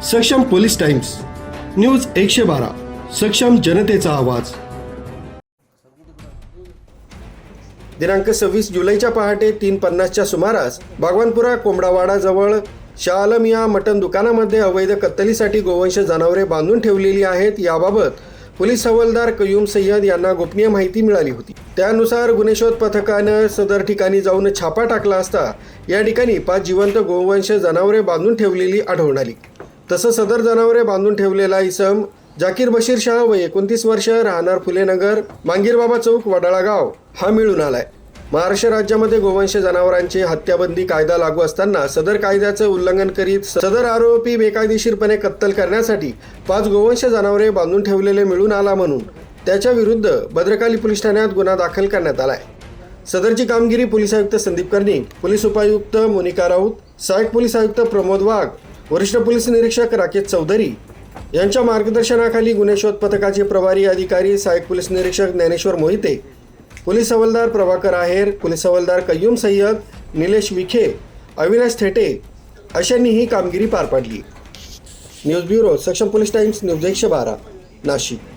सक्षम police times news 112 सक्षम जनतेचा आवाज। दिनांक 26 जुलैच्या पहाटे 3:50च्या सुमारास बागवानपुरा कोंबडावाडा जवळ शाह आलम या मटण दुकानामध्ये अवैध कत्तलीसाठी गोवंश जनावरे बांधून ठेवलेली आहेत याबाबत पोलीस हवालदार कयूम सय्यद यांना गोपनीय माहिती मिळाली होती। त्यानुसार गुन्हे शोध पथकाने सदर ठिकाणी जाऊन छापा टाकला असता या ठिकाणी 5 जिवंत गोवंश जनावरे बांधून ठेवलेली आढळून आली। तसंच सदर जनावरे बांधून ठेवलेला इसम जाकीर बशीर शाह व 29 वर्ष राहणार फुलेनगर मांगीरबाबा चौक वडाळा गाव हा मिळून आलाय। महाराष्ट्र राज्यामध्ये गोवंश जनावरांची हत्याबंदी कायदा लागू असताना सदर कायद्याचं उल्लंघन करीत सदर आरोपी बेकायदेशीरपणे कत्तल करण्यासाठी 5 गोवंश जनावरे बांधून ठेवलेले मिळून आला म्हणून त्याच्या विरुद्ध भद्रकाली पोलीस ठाण्यात गुन्हा दाखल करण्यात आलाय। सदरची कामगिरी पोलीस आयुक्त संदीप कर्णिक, पोलीस उपायुक्त मोनिका राऊत, सहाय्यक पोलीस आयुक्त प्रमोद वाघ, वरिष्ठ पोलीस निरीक्षक राकेश चौधरी यांच्या मार्गदर्शनाखाली गुन्हे शोध पथकाचे प्रभारी अधिकारी सहाय्यक पोलीस निरीक्षक ज्ञानेश्वर मोहिते, पोलीस हवालदार प्रभाकर आहेर, पोलीस हवालदार कयूम सय्यद, निलेश विखे, अविनाश थेटे अशांनी ही कामगिरी पार पाडली। न्यूज ब्युरो सक्षम पोलीस टाइम्स न्यूज 112 नाशिक।